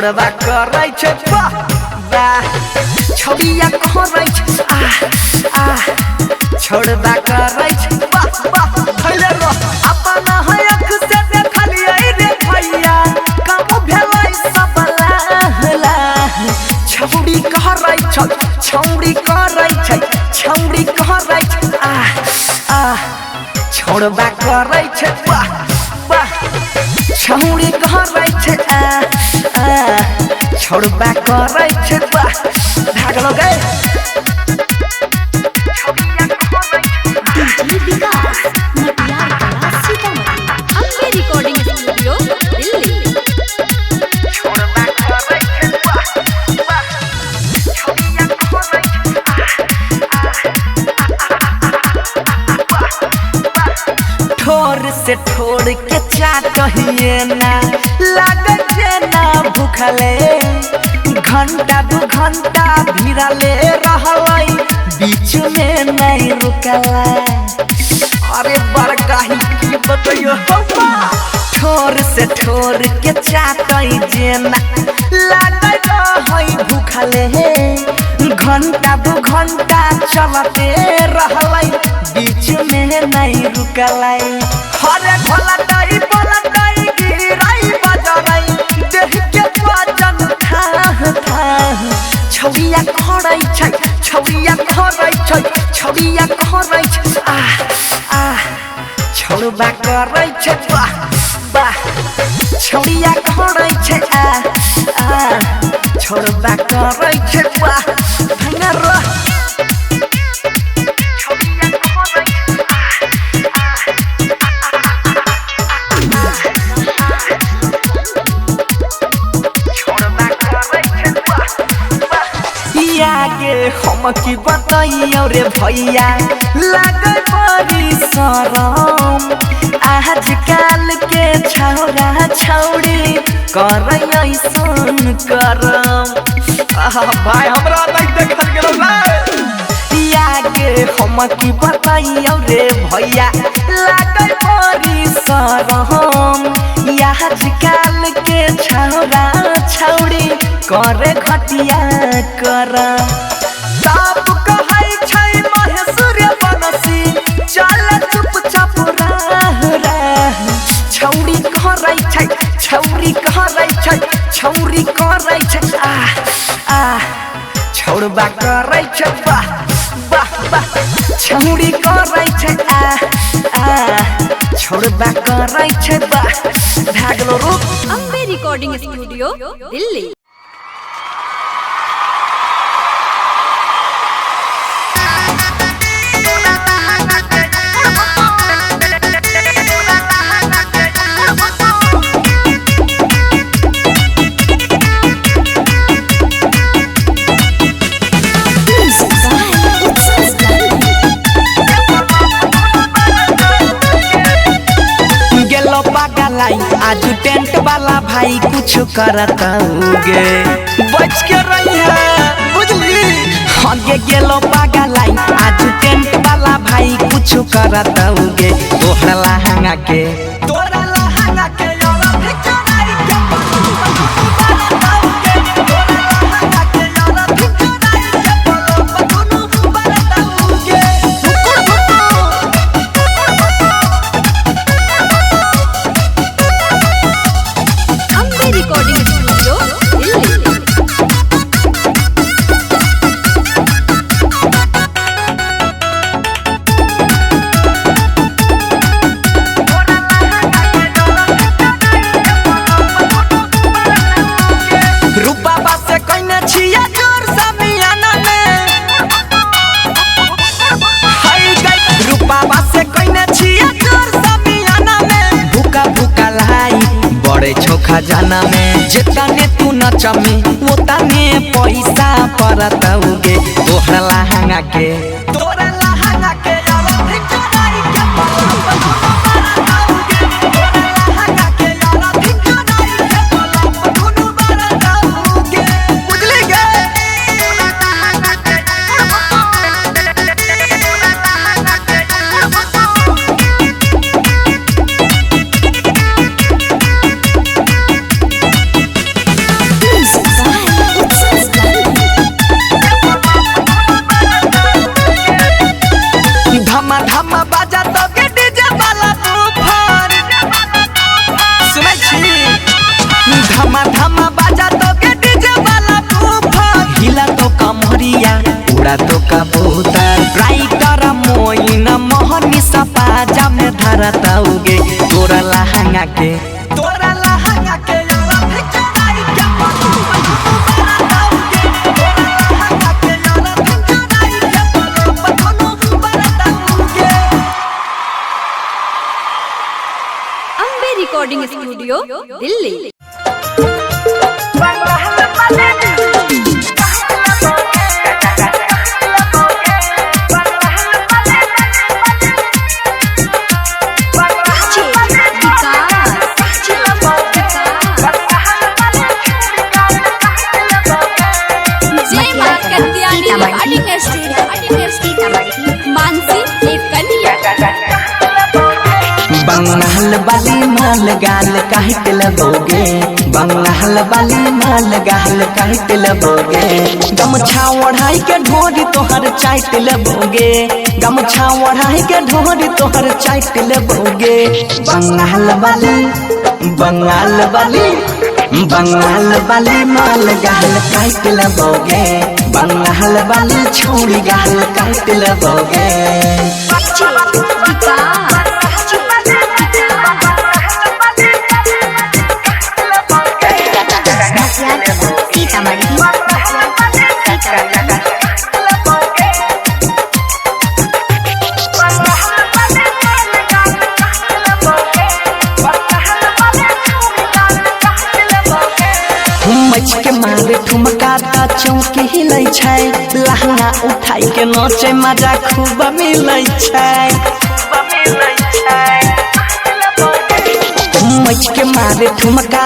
छोड़बा करै छै वाह वाह छौड़िया करै छै छोड़बा करै छै वाह वाह खैले रो अपन है अख से देखलियै रे भैया काम भेलै सब लाहला छौड़ी करै छै छौड़ी करै छै छौड़ी करै छै छोड़बा करै छै वाह वाह छौड़ी करै छै छोड़बा करै छै वाह भागलो गे DJ Vikas Matiyar Kala Sitamarhi Ambe recording studio Delhi छोड़बा करै छै वाह वाह छौड़िया करै छै ठोर से ठोर के चाटहिए ना लागे जे ना भूखले घंटा दू घंटा भिड़ले रहलै बीच में नहीं रुकला अरे बड़का ही की बतइयो ठोर से ठोर के चाटई जेना लागे रहै भूखले घंटा दू घंटा चलते रहलै बीच में नहीं रुकलै हरे घोलटई पलटई गिरई बजरई देह के वजन छौड़िया करै छै छौड़िया करै छै छौड़िया करै छै छोड़बा करै छै वाह वाह छौड़िया करै छै छोड़बा करै छै वाह भंगा रो आगे हम की बताइयो रे भैया लागे बड़ी शरम आजकल के छौरा छौड़ी करे ऐसन करम भाई हमरा नहीं देखल गेलो आगे हम की बताइयो रे भैया लागे बड़ी शरम आजकल के छौरा छौड़ी करे घटिया कर ताप कहै छै महेश्वर बनसी चल चुपचाप रह छौड़ी करै छै छौड़ी करै छै छौड़ी करै छै छोड़बा करै छै वाह वाह वाह छौड़ी करै छै छोड़बा करै छै वाह भागलो रूप अम्बे रिकॉर्डिंग स्टूडियो दिल्ली आज टेंट वाला भाई कुछ करतौगे बच के रही है बुझली आगे गेलो पागलाई आज टेंट वाला भाई कुछ करतौगे तोहरा लहंगा के तोरा लहंगा के योरा भिचराई के रिकॉर्डिंग स्टूडियो दिल्ली रूपा से कइने छिया जोर समियाना में हाय गई रूपा से कइने छिया जोर समियाना में भूका भूका लाई बड़े छोखा जाना में जितने तू नचमी उतने पैसा परतौगे तोहरा लहंगा के तोरा लहंगा के योरा भिचराई के कबूतर राइटर मोइन मोहनी सपाजा में धरतौगे तोरा लहंगा के यारा भिखारी के पलू बरतौगे तोरा लहंगा के यारा भिखारी के पलू बरतौगे। Ambe recording studio Delhi. बंगाल वाली माल गाल काट लगोगे बंगाल वाली माल गाल काट लगोगे गमछा ओढ़ाई के ढोरी तोहर चाट लगोगे गमछा ओढ़ाई के ढोरी तोहर चाट लगोगे बंगाल वाली माल गाल काट लगोगे बंगाल वाली छोड़ी गाल काट लगोगे। मच के मारे ठुमका चौकी हिलै छै लहंगा उठाई के नाचे मजा खूब मिलै छै मच के मारे ठुमका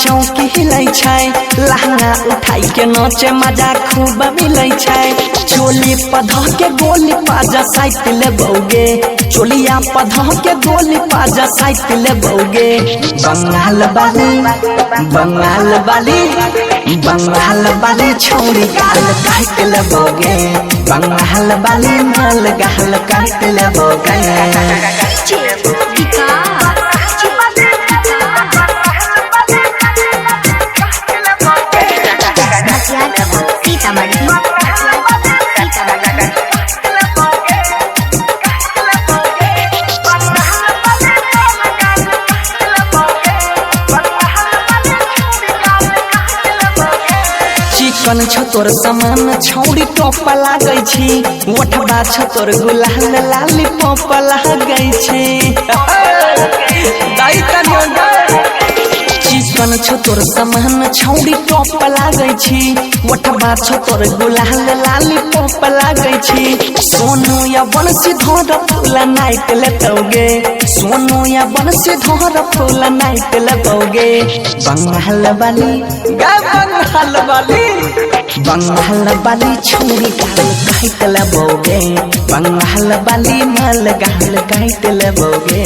चौकी हिलै छै लहंगा उठाई के नाचे मजा खूब मिलै छै चोली पधा के गोली पाजा साइट लेबोगे चोलिया पधा के गोली पाजा साइट लेबोगे बंगाल वाली छोड़ी गाल काट लेबोगे बंगाल वाली माल गाल काट लेबोगे। चिकन छ तोर समान छौड़ी टोप लागै छी ओठबा छ तोर गुलाल लाली पोप लागै छी दाई तनो चिकन छ तोर समान छौड़ी टोप लागै छी ओठबा छ तोर गुलाल लाली पोप लागै छी सोनू या बनसी धर फूल नाइट लेतौगे सोनू या बनसी धर फूल नाइट लेतौगे बंगाल वाली छोड़ी गाल काट लेबोगे बंगाल वाली माल गाल काट लेबोगे।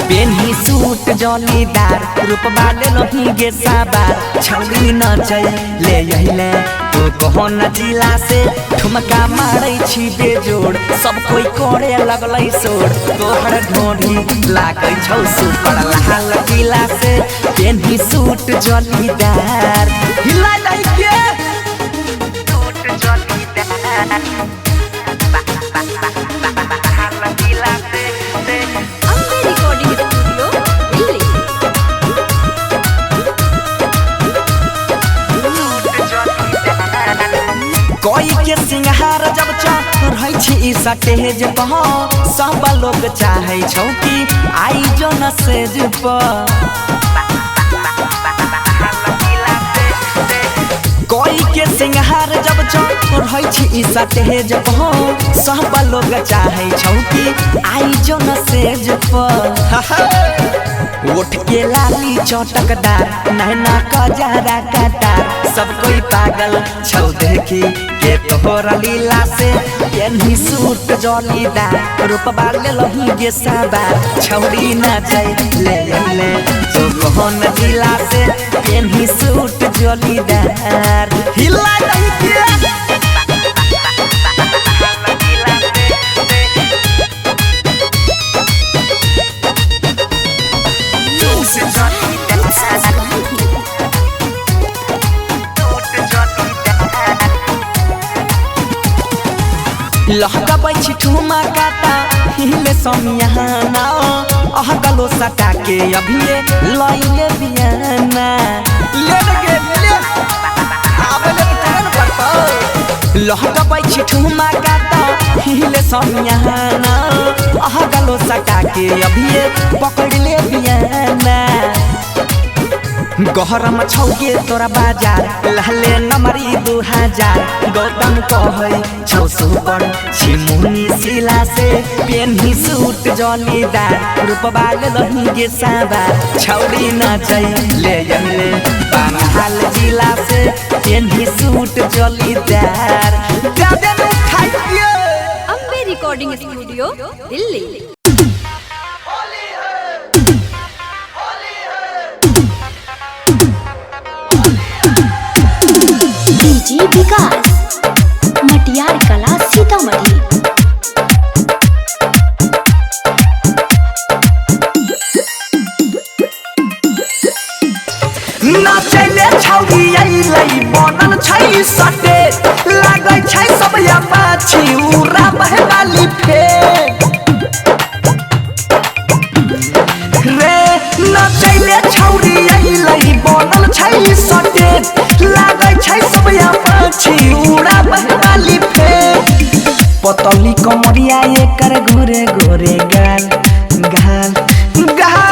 पेन्ही सूट जॉलीदार रूपबा ले रही गे साबार छौली नचै ले यहिले तू कौन जिला से ठुमका मारै छी बेजोड़ सब कोई करे लगलै सोड़ तोहर ढोढ़ी लागै छौ सुपर लाल किला से पेन्ही सूट जॉलीदार हिला लै के सूट जॉलीदार कोई के सिंगार जब चढ़ै छी स्टेज पर सब लोग चाहे छौ कि आई जो न सेज पर कोई के सिंगार जब चढ़ै छी स्टेज पर सब लोग चाहे छौ कि आई जो न सेज पर उठ के लाली चटकदार नैना कजरा कटार सब कोई पागल छौ देखी के तोहरा लीला से पेन्ही सूट जलीदार रूपबा ले लही गे साबा छौरी नाचे ले ले तो कौन जिला से पेन्ही सूट जलीदार हिला नहीं किया लहका बैठी ठुमा काटा हिले समियाना अह गलो सटा के अभी लइले बियाना ले लगे ले आबे ले तरन पड़ता लहका बैठी ठुमा काटा हिले समियाना अह गलो सटा के अभी पकड़ ले बियाना गहरम छौके तोरा बाजार लहले नमरी 2000 गौतम कहै छौ सुपर छिमुनी सिला से पेन्ही सूट जलीदार रूपबा ले लही गे साबा छौरी नाचै ले ले बंगाल जिला से पेन्ही सूट जलीदार गादे में खाई दिए Ambe recording studio Delhi. DJ Vikas Matiyar Kala Sitamarhi. नाचैले छौरी अइलै बनल छै सटे लागै छै सब या पाछी उरा बहवाली फे रे नाचैले छौरी अइलै बनल छै सटे लागै छै सब या पाछी उरा बहवाली फे पतली कमरिया एकर गोरे गोरे गाल गाल गाल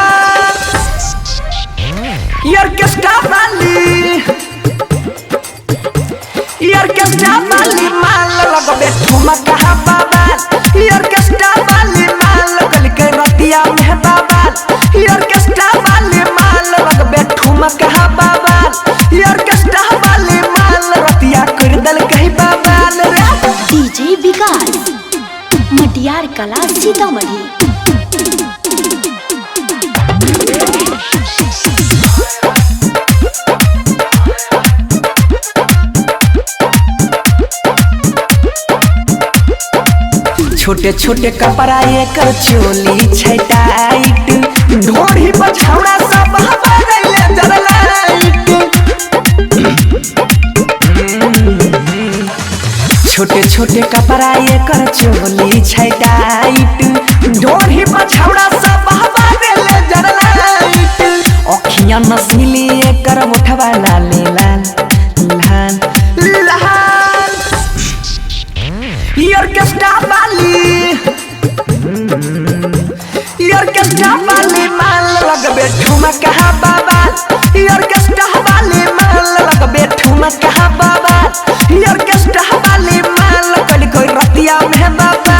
ऑर्केस्ट्रा वाली माल लगबे ठुमका बाबा ऑर्केस्ट्रा वाली माल लगल के रतिया में बाबा ऑर्केस्ट्रा वाली माल लगबे ठुमका बाबा ऑर्केस्ट्रा वाली माल रतिया कर दल कहीं बाबा रे डीजे विकास मटियार कला सीतामढ़ी। छोटे छोटे कपड़ा एकर चोली छै टाइट ढोरी बछौड़ा सब हवाले जरलाइट छोटे छोटे कपड़ा एकर चोली छै टाइट ढोरी बछौड़ा सब हवाले जरलाइट अखियां नसीली एकर मुठवा लाल लाल लाल लाल ऑर्केस्ट्रा वाली माल लगबे ठुमका बाबा ऑर्केस्ट्रा वाली माल लगबे ठुमका बाबा ऑर्केस्ट्रा वाली माल कल कोई रतिया में बाबा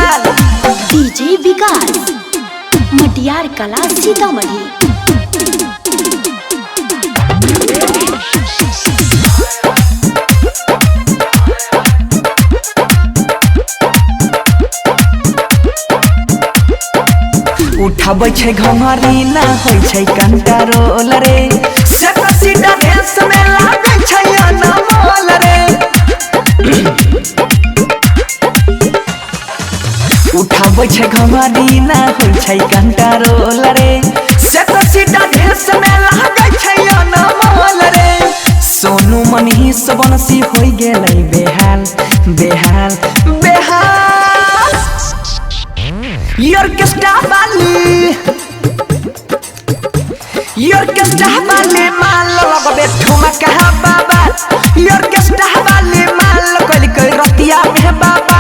डीजे विकास मटियार कला सीतामढ़ी। उठाबै छै घंघरी ना होइ छै कंट्रोल रे सेट सीधा भेस में लागै छै अनमोल रे उठाबै छै घंघरी ना होइ छै कंट्रोल रे सेट सीधा भेस में लागै छै अनमोल रे सोनू मनीष बंसी होइ गेलै बेहाल बेहाल बेहाल ऑर्केस्ट्रा वाली माल लगबे ठुमका बाबा ऑर्केस्ट्रा वाली माल कल के रतिया में बाबा